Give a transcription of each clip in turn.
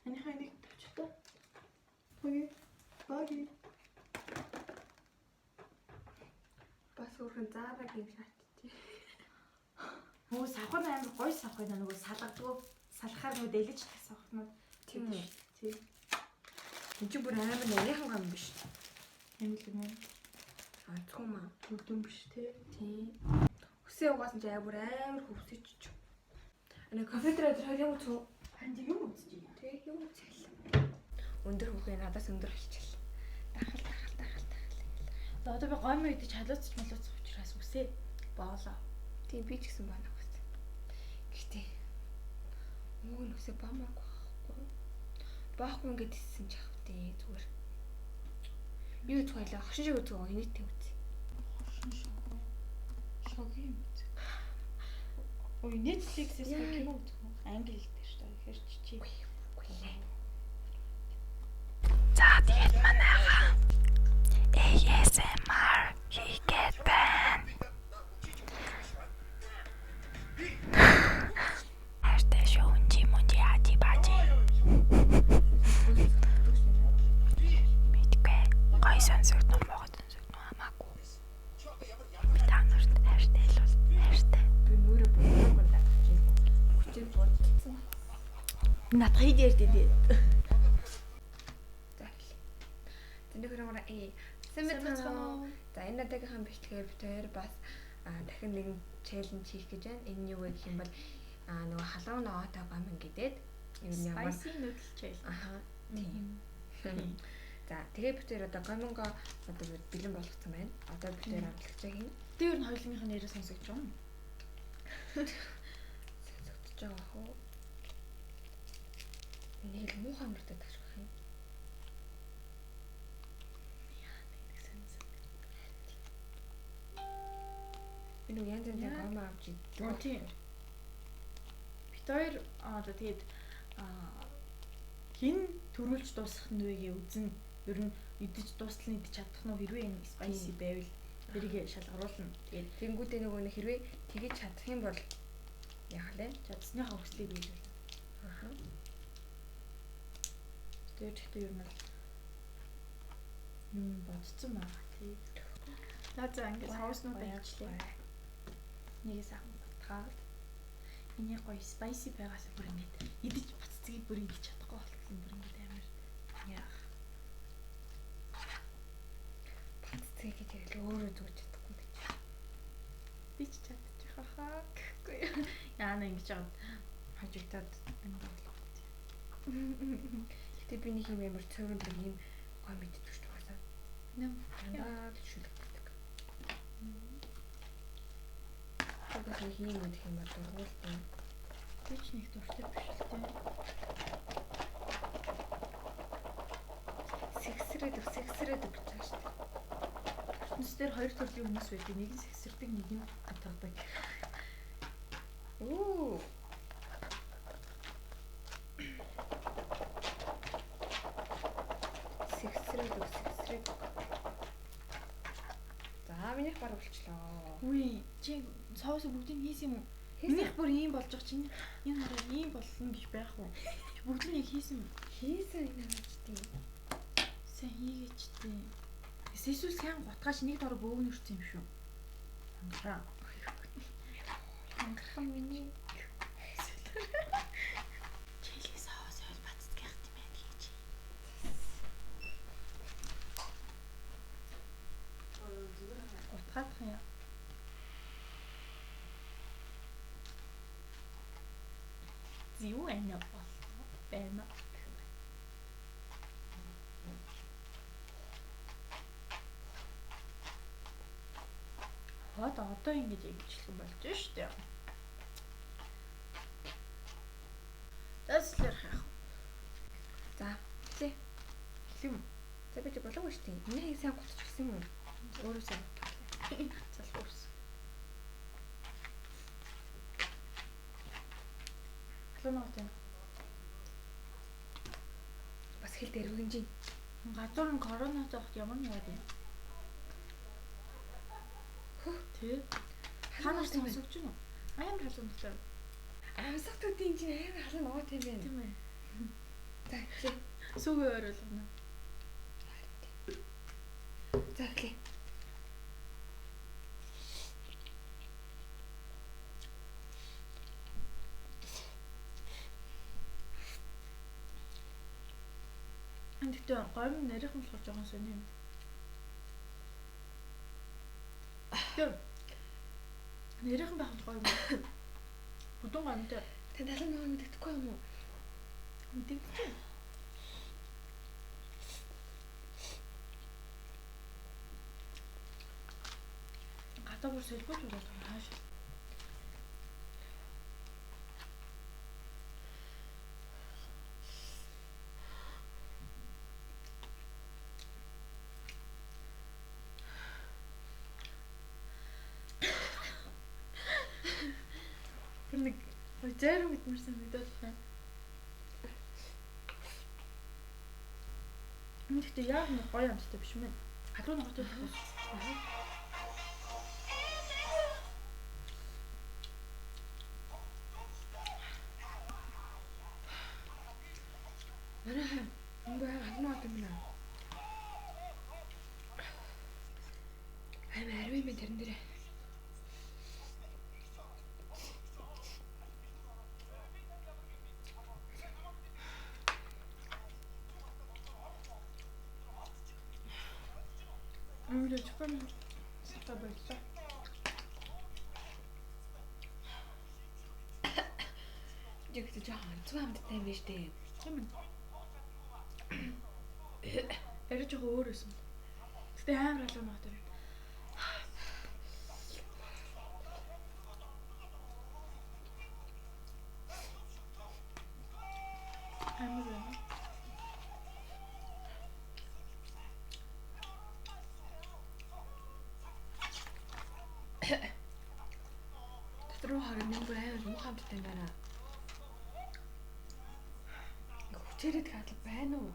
Анийхаа нэг төвчтэй. Баги. Бас өөрхөн заарагийн шаардчих. Нөгөө савхар амар гоё савхар байна. Нөгөө салгадгүй. Салхахаар нөгөө дэлж тах савхарнууд. Тийм үү? Тийм. Энд чи бүр амар нарийнхан гам биш. Амилэг мэн. Зөвхөн маа. Төгдөм биш тий. Тийм. Хүсээ угаасан чи амар хөвсөж ч. Ана кофедраа тэр юм уу? Харин тийм юм үзэж байна. Тэг юм цэл. Өндөр хөвгөө надаас өндөр болчихлоо. Дахал. За одоо би гомь идэж халууцч малууцах учраас үсээ боолоо. Тийм би ч гэсэн байна гэсэн. Гэхдээ мөн үсээ баамаагүй байхгүй. Баахгүй ингээд ирсэн ч ах тий зүгээр. Юу ч хоёлаа хошин шиг үзээ инээтэй үз. Хошин шиг. Шогийн үз. Ой Netflix-ээс кино үзэх үү? Англи дээр шүү дээ. Ихэр чичи. За тэгээд манайха ASMR хийгээд байна. Хайртай шоунжи мунжи хати бачи. Мэдгүй. Гой сонсогдсон могод сонсогдсон хамаагүй. Би та нарт хайртай л бол хайртай. Би нүрэ бүгд чинь хүчээр бодсон. Надад хэд ярьдээ. За хэлээ. Тэнд хөрөмөр Сэмэцхан. За энэ надагийнхан бичлэгээр бид хоёр бас дахин нэгэн челленж хийх гэж байна. Энэ юу вэ гэх юм бол нөгөө халуун ноотоо гомн гэдэг. Энэ ямар Spicy noodle challenge. Аха. Тийм. За тэгээ бид хоёр одоо гомнгоо одоо бэлэн болгоцсон байна. Одоо бид хоёр амтлагч хийн. Тэр ер нь хоёулынх нь нэрээ сонсогдож байна. Сонсогдож байгаа хөө. Нэг муухай мөрдөд таших юм. Энэ янз янзын гом авч идэв. Тийм. Бид хоёр одоо тэгээд хин төрүүлж дуусгах нь үеийг үзэн ер нь идэж дуустал нь идэж чадах нь хэрвээ энэ spicy байвал тэрийг шалгаруулна. Тэгээд Тэнгүүдээ нөгөө нэг хэрвээ тгийж чадах юм бол яах вэ? чадсныхаа хүслийг биелүүл. Аха. Тэгээд ихтэй ер нь юм бодсон байгаа тий. За ингээд соуснууд ажиллаа. Нэг сайхан батгаад миний гоё spicy байгаас бүр ингээд идэж баццгийг бүр идэж чадахгүй болох юм бүр ингээд амар яах. Баццгийг гэдэг л өөрөө зүгж чадахгүй гэж. Би ч чадчих хаа гэхгүй. Яана ингэж аваад хажигтаад ингээд л байна. Гэтэ би нэг юм амар цөөрөн нэг юм гой мэддэг шүү дээ. Нэм Яа л шүлэгдэг. Тэгээд хийм гэдэг юм бол дургуултай. би ч нэг дуртай биш л дээ. Сэгсрээд гэж байгаа шүү дээ. ертөнцийн дээр хоёр төрлийн хүмүүс байдаг. Нэг нь сэгсэрдэг, нэг нь гадардаг. Оо. Сэгсрээд. За минийх баг болчлоо. Үгүй чи соус бүгдийг хийсэн юм уу? Минийх бүр ийм болж байгаа чинь энэ хараа ийм болно гэж байх уу? Бүгд нь хийсэн юм. Хийсэн юм аачдیں۔ Сайн хийгээч дээ. Эсвэл сайн гутгаач нэг дор бөөгнөрсөн юм шүү. Хангараа. Хангархан миний. Чили соус ойл бацдаг юм байна гэж. Гутгаад хаяа. Зүү анаа байна. Одоо ингэж ивчлэн болж шүү дээ. Тэслэр хаа. За, тий. Хэм. За би болоогүй шүү дээ. Миний сайн гутчихсан юм уу? Өөрөө сайн. Залхуурс. Халуунууд юм. Бас хэл дээр хөнжин. Гадуур нь коронавирус авах ямар нэг юм. Тэ. Ханаас сонсогч юм уу? Амар халуун дотор. Амсах төдийн чинь амар халуун ногоо тийм байх. Тийм ээ. За Сүүгээ ойруулна. За эхлэе. Тэгтээ гомь нарийнхан болохоор жоохон сони юм. Нарийнхан байх нь гоё юм. Бүдүүн гомтой. Тэ далайн нөгөө мэддэхгүй юм уу? Мэдэгдэж. Гадаа бүр сэлбэж удаад хааш. Нэг зайруу мэдмэр санагдаад байна. Тэгтээ яг нэг гоё амттай биш мэн. Халуун ноготой байх. Манай энэ хамаа юм байна. Аймаа арвин минь тэрэн дээрээ. Амир чухал сата байлаа. Яг ч жоохон зүг амттай юм биш үү? Тийм ээ. Яриж байгаа өөр байсан. Гэтэ амар халуун ноготой. Амар байна. Дотроо харин нэг бүр амар муухай амттай юм байна. Хүчээрээ хадал байна уу?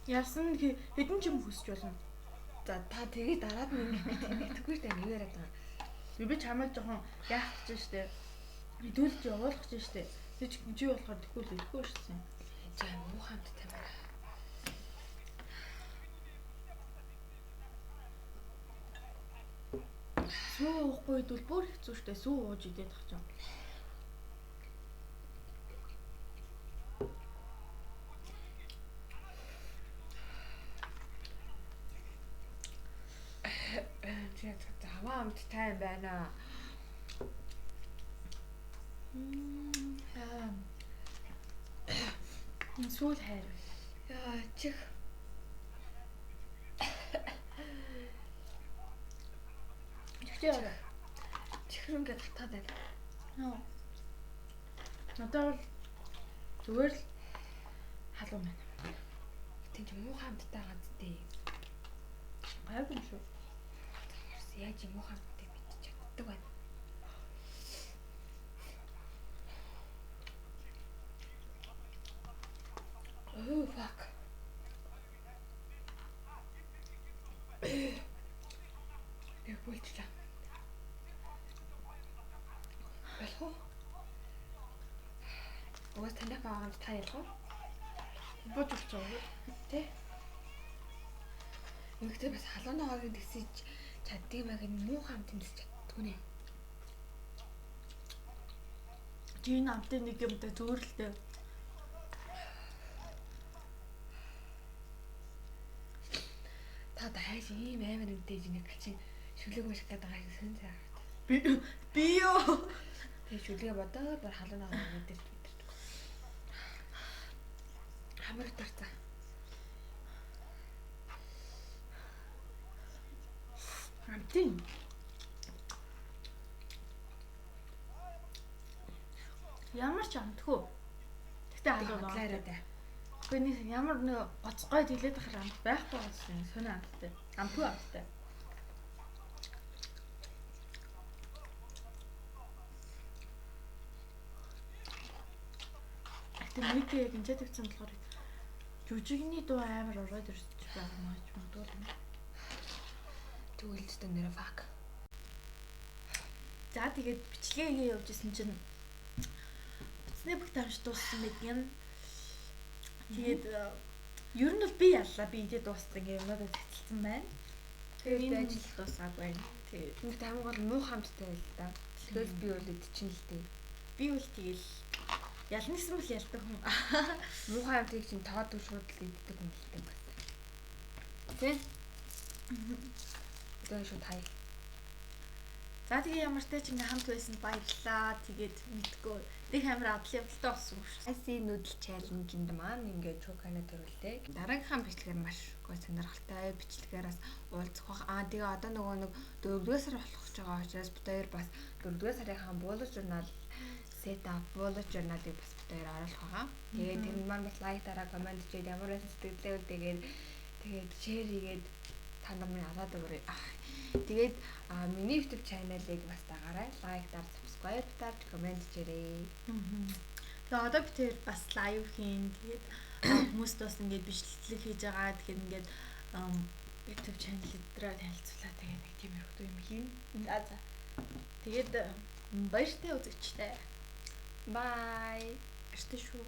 Яасан хэдэн ч юм хүсч болно. За та тэгээ дараад нь тэггүй штэ нэг яриад байгаа. Би чамайг жоохон яах гэж штэ. Хэдүүлж явуулах гэж штэ. Тэг чи болохоор тэхгүй шсэн. За муухай амттай юм байна. Сүү уухгүй дүүл бүр хэцүү штэ. Сүү ууж идээд тах чам. Заваа амттай юм байна. Сүүл хайр. Яа чих. Чихрэнгээ татаад байна. Нөө. Надад бол зүгээр л халуун байна. Тэнд муухай амттай байгаа зү. Гайгүй юм шүү. Яаж юм муухай амттай мэдчих чаддаг байна. Oh fuck. Яг болчихлаа. Болох уу? Уус таньд байгаа та ялах уу? Бод өгч байгаа. Тэ? Нэгтэй бас халуун ногоог тэгсэж чаддаг байг нь муухай амт юм дэс чаддгүй нэ. Жин амтын нэг юмтай зөөрлөлтэй. Та дайж ийм амар үнэтэй нэг гачин шүлэг мышг гэдэг байгаа юм сэн заа. Би юу? Тэгээ шүлгээ бодоод бар халуун ногоог мэдэрч. Хамар тарцаа. Амтын. Ямар ч амтгүй. Гэтэ халуун ноготой. Гэхдээ нэг ямар нэг гоцгой тэлээд ахаар амт байхгүй байсан. Сони амттай. Амтгүй амттай. Гэтэ нэг яг энэ тавьсан болохоор жүжигний дуу амар ороод ирж байгаа маа ч магадгүй. Тэгвэл ч нэрэ фак. За тэгээд бичлэгээ явуулжсэн чинь Disney бүх таамж дууссан байдаг юм. Тэгээд ер нь бол би яллаа. Би идэ дууссан гэх юмудаа цэцэлсэн байна. Тэгээд ажил дуусаагүй байна. Тэгээд Тэнд хамгийн гол муу хамттай байл та. Тэгэл би бол идчихэн л дээ. би бол тэгэл ялна гэсэн бол ялдаг хүн. Муухай хамтыг чинь тоодог шууд л иддэг хүн л дээ бас. Тэг. Тэгээ шууд хай. За тэгээ ямар ч тач ингээ хамт байсанд баярлалаа. Тэгээд мэдгүй. Тэг амар адлын явдалтай болсон юм шүү. Icy noodle challenge-нд маань ингээд чукана төрүүлдэг. Дараагийнхаа бичлэгээр маш гой сонирхолтой бичлэгээрээс уулзах бах. Тэгээ одоо нөгөө нэг 4-р сар болох гэж байгаа учраас бид хоёр бас 4-р сарынхаа bullet journal setup bullet journal-ыг бас бид хоёр оруулах байгаа. Тэгээд тэр маань бас лайк дараа комент хийгээд ямар байсан сэтгэлээ тэгээд share хийгээд та нар минь аваад өгөөрэй. Тэгээд миний YouTube channel-ыг бас дагаарай. Лайк дар, subscribe дар, комент хийрэй. Тэгээ одоо би тэр бас лайв хийн. Тэгээд хүмүүст бас ингээд бичлэг хийж байгаа. Тэгэхээр ингээд YouTube channel дээр танилцуулаа. Тэгээд нэг тиймэрхүү юм хийн. За. Тэгээд баяртай үзэгчтэй. Bye. Баяртай шүү.